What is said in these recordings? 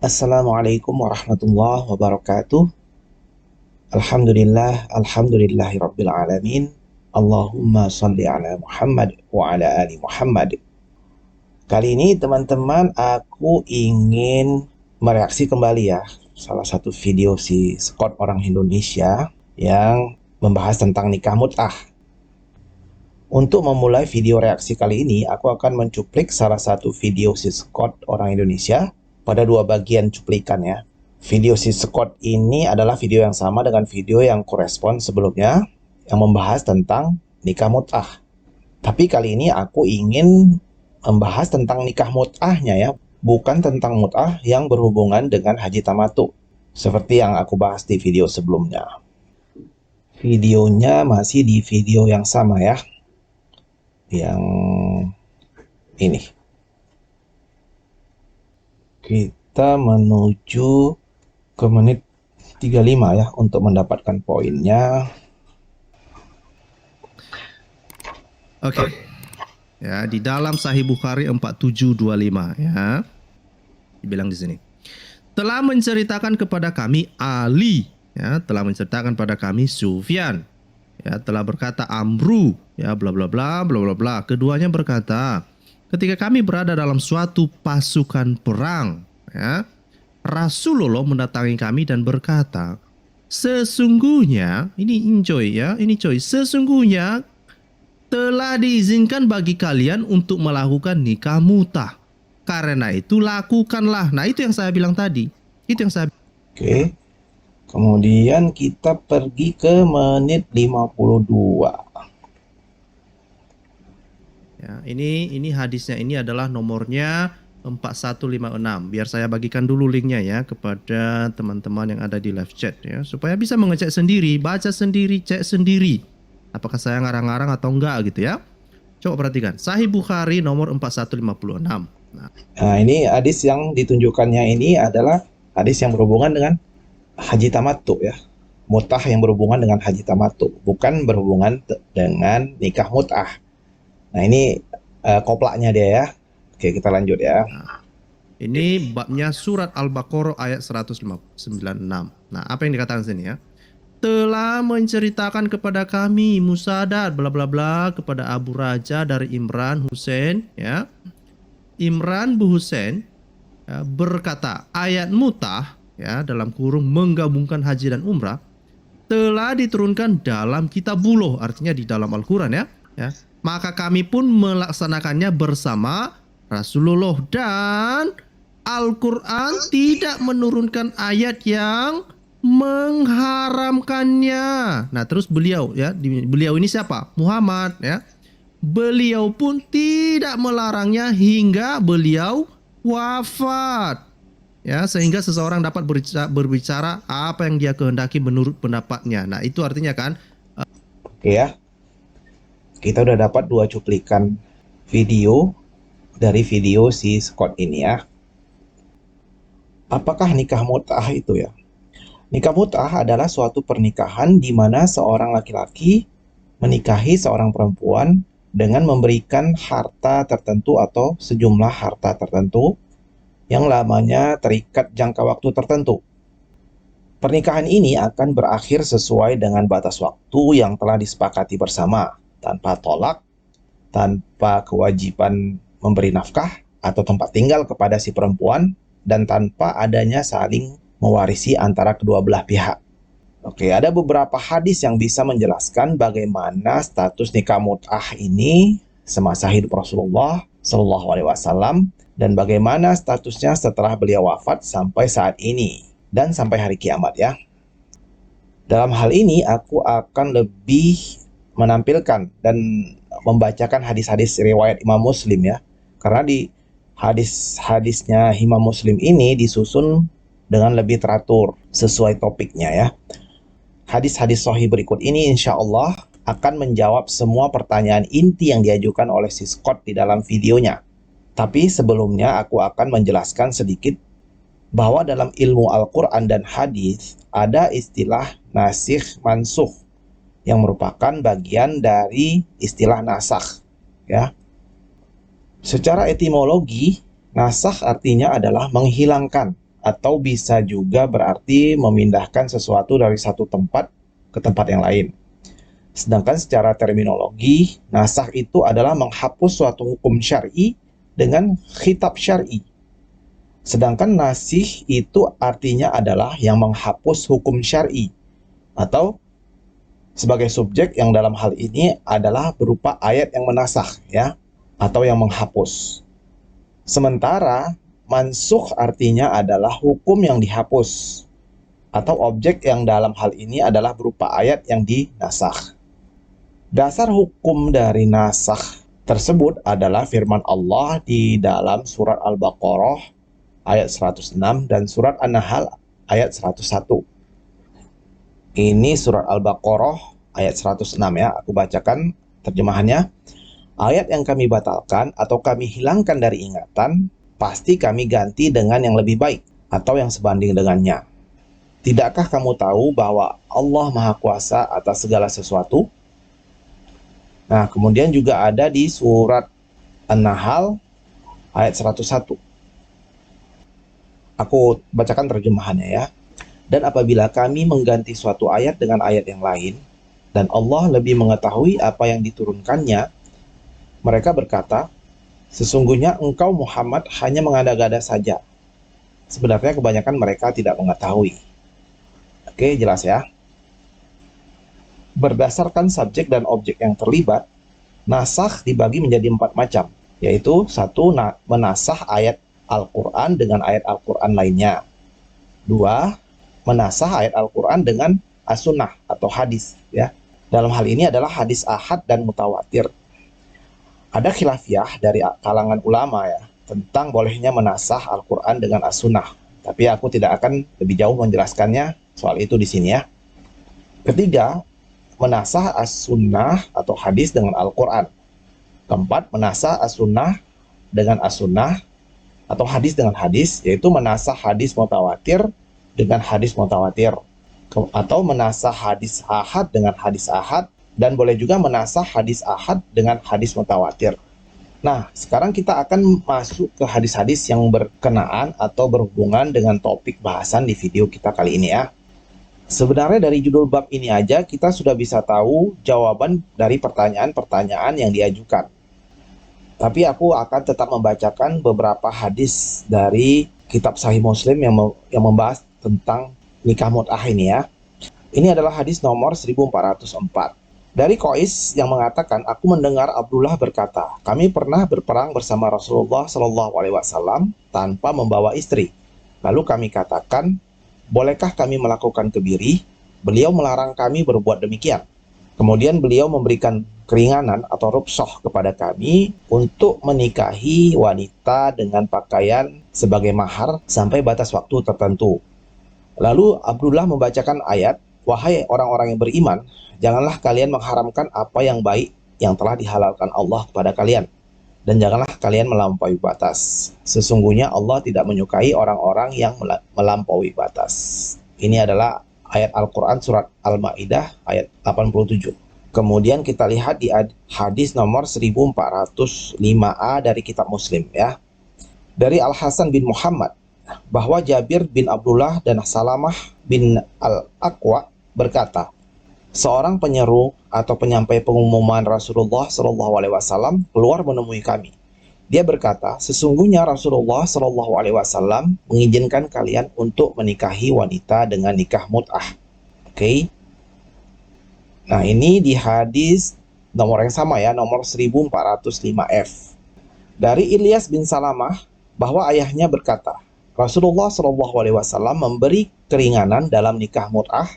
Assalamualaikum warahmatullahi wabarakatuh. Alhamdulillahi rabbil alamin. Allahumma salli ala Muhammad wa ala ali Muhammad. Kali ini teman-teman aku ingin mereaksi kembali ya salah satu video si Scott orang Indonesia yang membahas tentang nikah mut'ah. Untuk memulai video reaksi kali ini, aku akan mencuplik salah satu video si Scott orang Indonesia pada dua bagian cuplikan ya. Video si Scott ini adalah video yang sama dengan video yang korespon sebelumnya yang membahas tentang nikah mut'ah. Tapi kali ini aku ingin membahas tentang nikah mut'ahnya ya, bukan tentang mut'ah yang berhubungan dengan haji tamattu seperti yang aku bahas di video sebelumnya. Videonya masih di video yang sama ya, yang ini. Kita menuju ke menit 35 ya untuk mendapatkan poinnya. Oke. Ya, di dalam Sahih Bukhari 4725 ya. Dibilang di sini. Telah menceritakan kepada kami Ali, ya, telah menceritakan pada kami Sufyan. Ya, telah berkata Amru, ya, bla bla bla bla bla bla. Keduanya berkata, ketika kami berada dalam suatu pasukan perang, ya, Rasulullah mendatangi kami dan berkata, sesungguhnya, ini enjoy ya, ini coy, sesungguhnya telah diizinkan bagi kalian untuk melakukan nikah mut'ah. Karena itu lakukanlah. Nah, itu yang saya bilang tadi. Itu yang saya. Oke. Kemudian kita pergi ke menit 52. Ya, ini hadisnya ini adalah nomornya 4156. Biar saya bagikan dulu linknya ya kepada teman-teman yang ada di live chat ya, supaya bisa mengecek sendiri, baca sendiri, cek sendiri. Apakah saya ngarang-ngarang atau enggak gitu ya. Coba perhatikan. Sahih Bukhari nomor 4156. Nah, ini hadis yang ditunjukkannya ini adalah hadis yang berhubungan dengan haji tamattu ya. Mut'ah yang berhubungan dengan haji tamattu, bukan berhubungan dengan nikah mut'ah. Nah, ini koplaknya dia ya. Oke, kita lanjut ya. Ini babnya surat Al-Baqarah ayat 196. Nah, apa yang dikatakan sini ya? Telah menceritakan kepada kami Musadad bla bla bla kepada Abu Raja dari Imran Husain ya. Imran Bu Husain ya, berkata ayat mut'ah ya dalam kurung menggabungkan haji dan umrah telah diturunkan dalam kitabullah, artinya di dalam Al-Quran ya. Maka kami pun melaksanakannya bersama Rasulullah dan Al-Quran tidak menurunkan ayat yang mengharamkannya. Nah, terus beliau ya, beliau ini siapa? Muhammad ya. Beliau pun tidak melarangnya hingga beliau wafat. Ya, sehingga seseorang dapat berbicara apa yang dia kehendaki menurut pendapatnya. Nah, itu artinya kan Oke ya. Kita udah dapat dua cuplikan video dari video si Scott ini ya. Apakah nikah mut'ah itu ya? Nikah mut'ah adalah suatu pernikahan di mana seorang laki-laki menikahi seorang perempuan dengan memberikan harta tertentu atau sejumlah harta tertentu yang lamanya terikat jangka waktu tertentu. Pernikahan ini akan berakhir sesuai dengan batas waktu yang telah disepakati bersama, tanpa tolak, tanpa kewajiban memberi nafkah atau tempat tinggal kepada si perempuan, dan tanpa adanya saling mewarisi antara kedua belah pihak. Oke, ada beberapa hadis yang bisa menjelaskan bagaimana status nikah mut'ah ini semasa hidup Rasulullah Shallallahu Alaihi Wasallam dan bagaimana statusnya setelah beliau wafat sampai saat ini dan sampai hari kiamat ya. Dalam hal ini aku akan lebih menampilkan dan membacakan hadis-hadis riwayat Imam Muslim ya, karena di hadis-hadisnya Imam Muslim ini disusun dengan lebih teratur sesuai topiknya ya. Hadis-hadis sahih berikut ini insya Allah akan menjawab semua pertanyaan inti yang diajukan oleh si Scott di dalam videonya. Tapi sebelumnya aku akan menjelaskan sedikit bahwa dalam ilmu Al-Quran dan hadis ada istilah nasikh mansukh yang merupakan bagian dari istilah nasakh ya. Secara etimologi, nasakh artinya adalah menghilangkan atau bisa juga berarti memindahkan sesuatu dari satu tempat ke tempat yang lain. Sedangkan secara terminologi, nasakh itu adalah menghapus suatu hukum syar'i dengan khitab syar'i. Sedangkan nasih itu artinya adalah yang menghapus hukum syar'i atau sebagai subjek yang dalam hal ini adalah berupa ayat yang menasakh ya atau yang menghapus. Sementara mansukh artinya adalah hukum yang dihapus atau objek yang dalam hal ini adalah berupa ayat yang dinasakh. Dasar hukum dari nasakh tersebut adalah firman Allah di dalam surat Al-Baqarah ayat 106 dan surat An-Nahl ayat 101. Ini surat Al-Baqarah ayat 106 ya, aku bacakan terjemahannya. Ayat yang kami batalkan atau kami hilangkan dari ingatan, pasti kami ganti dengan yang lebih baik atau yang sebanding dengannya. Tidakkah kamu tahu bahwa Allah Maha Kuasa atas segala sesuatu? Nah, kemudian juga ada di surat An-Nahl ayat 101. Aku bacakan terjemahannya ya. Dan apabila kami mengganti suatu ayat dengan ayat yang lain, dan Allah lebih mengetahui apa yang diturunkannya, mereka berkata, sesungguhnya engkau Muhammad hanya mengada-gada saja. Sebenarnya kebanyakan mereka tidak mengetahui. Oke, jelas ya. Berdasarkan subjek dan objek yang terlibat, nasakh dibagi menjadi 4 macam, yaitu 1. Menasakh ayat Al-Quran dengan ayat Al-Quran lainnya. 2. Menasakh ayat Al-Quran dengan as-sunnah atau hadis ya. Dalam hal ini adalah hadis ahad dan mutawatir. Ada khilafiyah dari kalangan ulama ya tentang bolehnya menasakh Al-Quran dengan as-sunnah. Tapi aku tidak akan lebih jauh menjelaskannya soal itu di sini ya. Ketiga, menasakh as-sunnah atau hadis dengan Al-Quran. Keempat, menasakh as-sunnah dengan as-sunnah atau hadis dengan hadis, yaitu menasakh hadis mutawatir dengan hadis mutawatir. Atau menasakh hadis ahad dengan hadis ahad, dan boleh juga menasakh hadis ahad dengan hadis mutawatir. Nah, sekarang kita akan masuk ke hadis-hadis yang berkenaan atau berhubungan dengan topik bahasan di video kita kali ini ya. Sebenarnya dari judul bab ini aja kita sudah bisa tahu jawaban dari pertanyaan-pertanyaan yang diajukan. Tapi aku akan tetap membacakan beberapa hadis dari kitab Sahih Muslim yang membahas tentang nikah mut'ah ini ya. Ini adalah hadis nomor 1404. Dari Qais yang mengatakan, aku mendengar Abdullah berkata, kami pernah berperang bersama Rasulullah SAW tanpa membawa istri. Lalu kami katakan, bolehkah kami melakukan kebiri? Beliau melarang kami berbuat demikian. Kemudian beliau memberikan keringanan atau rukshah kepada kami untuk menikahi wanita dengan pakaian sebagai mahar sampai batas waktu tertentu. Lalu Abdullah membacakan ayat, wahai orang-orang yang beriman, janganlah kalian mengharamkan apa yang baik yang telah dihalalkan Allah kepada kalian. Dan janganlah kalian melampaui batas. Sesungguhnya Allah tidak menyukai orang-orang yang melampaui batas. Ini adalah ayat Al-Quran surat Al-Ma'idah ayat 87. Kemudian kita lihat di hadis nomor 1405a dari kitab Muslim ya. Dari Al-Hasan bin Muhammad bahwa Jabir bin Abdullah dan Salamah bin Al-Aqwa berkata, seorang penyeru atau penyampai pengumuman Rasulullah SAW keluar menemui kami. Dia berkata, sesungguhnya Rasulullah SAW mengizinkan kalian untuk menikahi wanita dengan nikah mut'ah. Oke. Nah, ini di hadis nomor yang sama ya, nomor 1405F. Dari Ilyas bin Salamah bahwa ayahnya berkata, Rasulullah SAW memberi keringanan dalam nikah mut'ah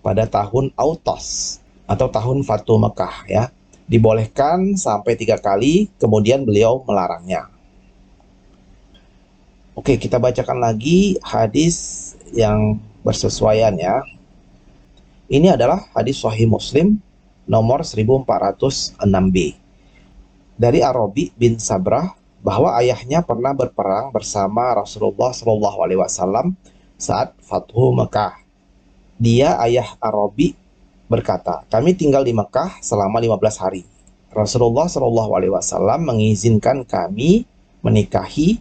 pada tahun Autos atau tahun Fatu Mekah ya. Dibolehkan sampai 3 kali, kemudian beliau melarangnya. Oke, kita bacakan lagi hadis yang bersesuaian ya. Ini adalah hadis Sahih Muslim nomor 1406b. Dari Arabi bin Sabrah bahwa ayahnya pernah berperang bersama Rasulullah SAW saat Fathu Mekah. Dia, ayah Arabi, berkata, kami tinggal di Mekah selama 15 hari. Rasulullah SAW mengizinkan kami menikahi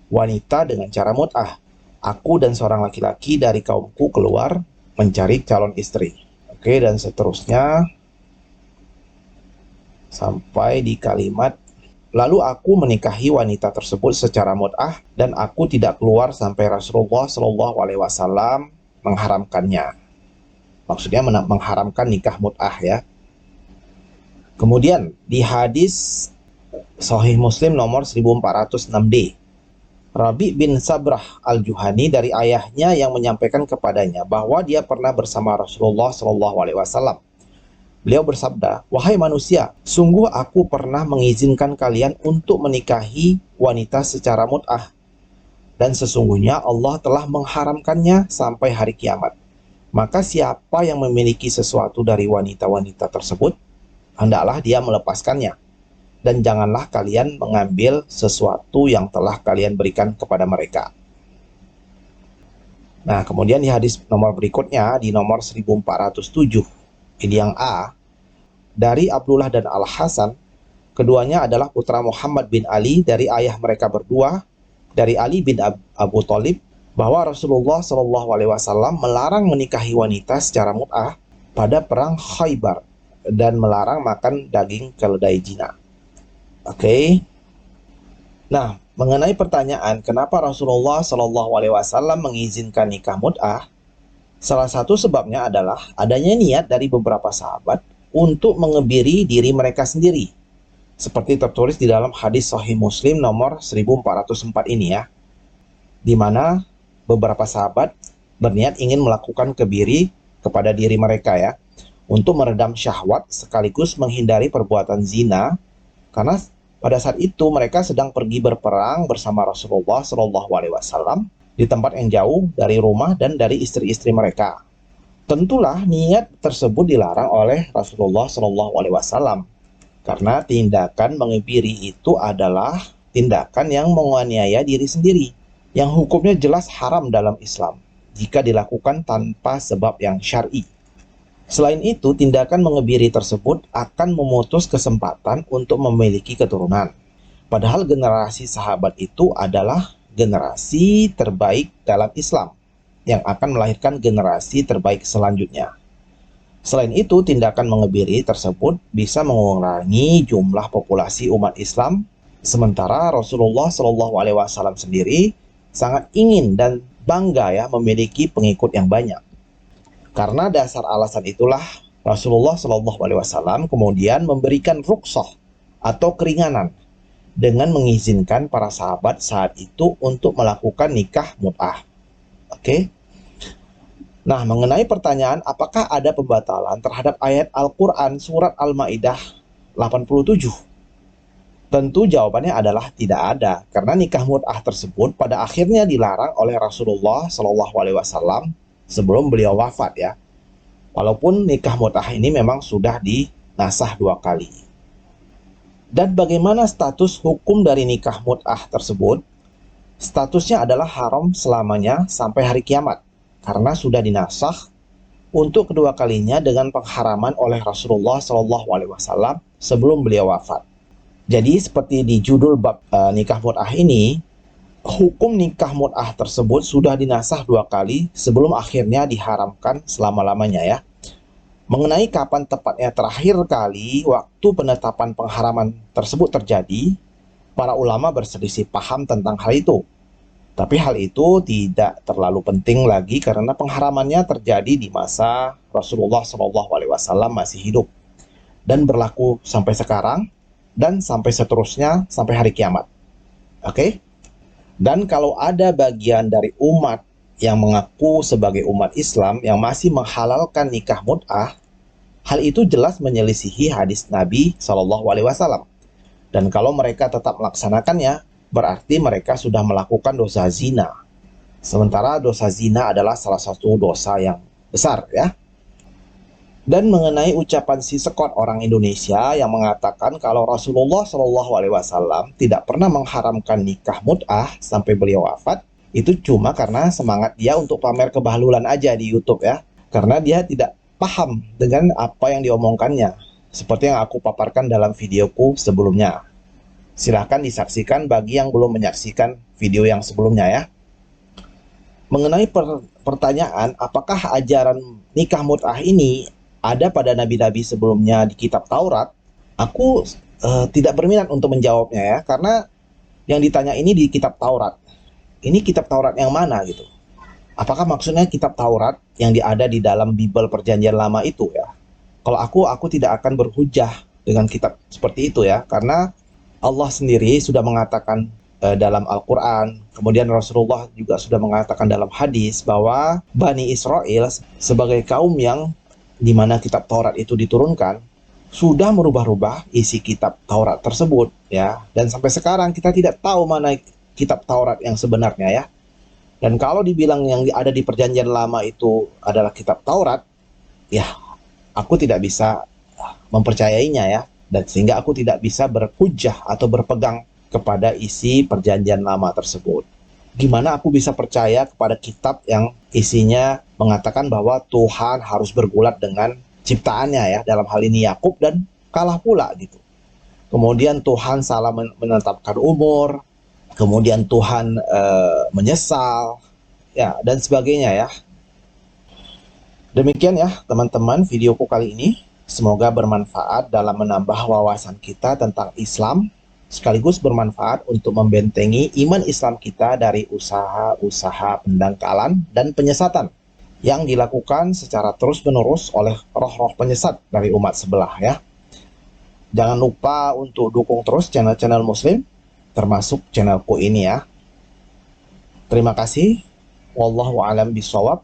wanita dengan cara mut'ah. aku dan seorang laki-laki dari kaumku keluar mencari calon istri. Oke, dan seterusnya sampai di kalimat, lalu aku menikahi wanita tersebut secara mut'ah dan aku tidak keluar sampai Rasulullah Shallallahu Alaihi Wasallam mengharamkannya. Maksudnya mengharamkan nikah mut'ah ya. Kemudian di hadis Sahih Muslim nomor 1406D, Rabi bin Sabrah al-Juhani dari ayahnya yang menyampaikan kepadanya bahwa dia pernah bersama Rasulullah Shallallahu Alaihi Wasallam. Beliau bersabda, wahai manusia, sungguh aku pernah mengizinkan kalian untuk menikahi wanita secara mut'ah, dan sesungguhnya Allah telah mengharamkannya sampai hari kiamat. Maka siapa yang memiliki sesuatu dari wanita-wanita tersebut, hendaklah dia melepaskannya. Dan janganlah kalian mengambil sesuatu yang telah kalian berikan kepada mereka. Nah, kemudian di hadis nomor berikutnya, di nomor 1407, ini yang A, dari Abdullah dan Al-Hasan, keduanya adalah putra Muhammad bin Ali dari ayah mereka berdua, dari Ali bin Abu Thalib, bahwa Rasulullah Shallallahu Alaihi Wasallam melarang menikahi wanita secara mut'ah pada perang Khaybar dan melarang makan daging keledai jina. Oke. Nah, mengenai pertanyaan kenapa Rasulullah Shallallahu Alaihi Wasallam mengizinkan nikah mut'ah, salah satu sebabnya adalah adanya niat dari beberapa sahabat untuk mengebiri diri mereka sendiri, seperti tertulis di dalam hadis Sahih Muslim nomor 1404 ini ya, di mana beberapa sahabat berniat ingin melakukan kebiri kepada diri mereka ya, untuk meredam syahwat sekaligus menghindari perbuatan zina, karena pada saat itu mereka sedang pergi berperang bersama Rasulullah Shallallahu Alaihi Wasallam di tempat yang jauh dari rumah dan dari istri-istri mereka. Tentulah niat tersebut dilarang oleh Rasulullah Shallallahu Alaihi Wasallam karena tindakan mengebiri itu adalah tindakan yang menganiaya diri sendiri, yang hukumnya jelas haram dalam Islam jika dilakukan tanpa sebab yang syar'i. Selain itu, tindakan mengebiri tersebut akan memutus kesempatan untuk memiliki keturunan. Padahal generasi sahabat itu adalah generasi terbaik dalam Islam yang akan melahirkan generasi terbaik selanjutnya. Selain itu, tindakan mengebiri tersebut bisa mengurangi jumlah populasi umat Islam, sementara Rasulullah Shallallahu Alaihi Wasallam sendiri sangat ingin dan bangga ya memiliki pengikut yang banyak. Karena dasar alasan itulah Rasulullah Shallallahu Alaihi Wasallam kemudian memberikan rukhsah atau keringanan dengan mengizinkan para sahabat saat itu untuk melakukan nikah mut'ah. Oke. Nah, mengenai pertanyaan apakah ada pembatalan terhadap ayat Al-Quran surat Al-Ma'idah 87? Tentu jawabannya adalah tidak ada, karena nikah mut'ah tersebut pada akhirnya dilarang oleh Rasulullah Shallallahu Alaihi Wasallam sebelum beliau wafat ya. Walaupun nikah mut'ah ini memang sudah dinasah 2 kali. Dan bagaimana status hukum dari nikah mut'ah tersebut? Statusnya adalah haram selamanya sampai hari kiamat, karena sudah dinasah untuk kedua kalinya dengan pengharaman oleh Rasulullah Shallallahu Alaihi Wasallam sebelum beliau wafat. Jadi seperti di judul bab nikah mut'ah ini, hukum nikah mut'ah tersebut sudah dinasah 2 kali sebelum akhirnya diharamkan selama-lamanya ya. Mengenai kapan tepatnya terakhir kali waktu penetapan pengharaman tersebut terjadi, para ulama berselisih paham tentang hal itu. Tapi hal itu tidak terlalu penting lagi karena pengharamannya terjadi di masa Rasulullah SAW masih hidup dan berlaku sampai sekarang dan sampai seterusnya sampai hari kiamat. Oke? Dan kalau ada bagian dari umat yang mengaku sebagai umat Islam yang masih menghalalkan nikah mut'ah, hal itu jelas menyelisihi hadis Nabi SAW. Dan kalau mereka tetap melaksanakannya, berarti mereka sudah melakukan dosa zina. Sementara dosa zina adalah salah satu dosa yang besar ya. Dan mengenai ucapan si Sekot orang Indonesia yang mengatakan kalau Rasulullah SAW tidak pernah mengharamkan nikah mut'ah sampai beliau wafat, itu cuma karena semangat dia untuk pamer kebahlulan aja di YouTube ya. Karena dia tidak paham dengan apa yang diomongkannya, seperti yang aku paparkan dalam videoku sebelumnya. Silahkan disaksikan bagi yang belum menyaksikan video yang sebelumnya ya. mengenai pertanyaan apakah ajaran nikah mut'ah ini ada pada nabi-nabi sebelumnya di kitab Taurat, aku tidak berminat untuk menjawabnya ya, karena yang ditanya ini di kitab Taurat. Ini kitab Taurat yang mana gitu? Apakah maksudnya kitab Taurat yang ada di dalam Bible Perjanjian Lama itu ya? Kalau aku tidak akan berhujah dengan kitab seperti itu ya, karena Allah sendiri sudah mengatakan dalam Al-Quran, kemudian Rasulullah juga sudah mengatakan dalam hadis bahwa Bani Israel sebagai kaum yang dimana kitab Taurat itu diturunkan, sudah merubah-rubah isi kitab Taurat tersebut ya, dan sampai sekarang kita tidak tahu mana kitab Taurat yang sebenarnya ya. Dan kalau dibilang yang ada di Perjanjian Lama itu adalah kitab Taurat, ya aku tidak bisa mempercayainya ya, dan sehingga aku tidak bisa berhujah atau berpegang kepada isi Perjanjian Lama tersebut. Gimana aku bisa percaya kepada kitab yang isinya mengatakan bahwa Tuhan harus bergulat dengan ciptaannya ya, dalam hal ini Yakub, dan kalah pula gitu. Kemudian Tuhan salah menetapkan umur, kemudian Tuhan menyesal ya, dan sebagainya ya. Demikian ya teman-teman videoku kali ini. Semoga bermanfaat dalam menambah wawasan kita tentang Islam, sekaligus bermanfaat untuk membentengi iman Islam kita dari usaha-usaha pendangkalan dan penyesatan yang dilakukan secara terus-menerus oleh roh-roh penyesat dari umat sebelah ya. Jangan lupa untuk dukung terus channel-channel Muslim, termasuk channelku ini ya. Terima kasih. Wallahu a'lam bishawab.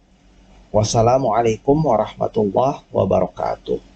Wassalamualaikum warahmatullahi wabarakatuh.